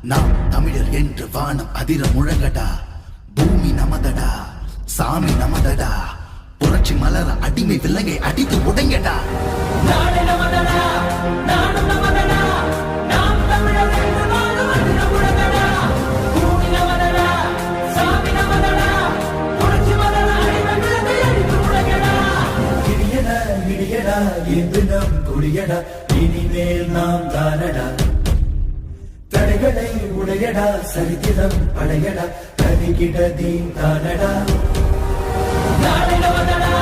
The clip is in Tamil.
நாம் தமிழர் என்று வானம் அதிர முழங்கடா. பூமி நமதடா, சாமி நமதடா. புரட்சி மலர அடிமை விலங்கை அடித்து உடைங்கடா. நாடு நமதடா, நாடு நமதடா. நாம் தமிழர் என்று வானம் அதிர முழங்கடா. பூமி நமதடா, சாமி நமதடா. புரட்சி மலர அடிமை விலங்கை அடித்து உடைங்கடா. இடியடா இடியடா என்று நம் கொடியடா. இனிமேல் நாம் தானடா. தடைகளை உடையடா, சரித்திரம் படையடா. கதிகிட தீன் தானடா. நாடு நமதடா.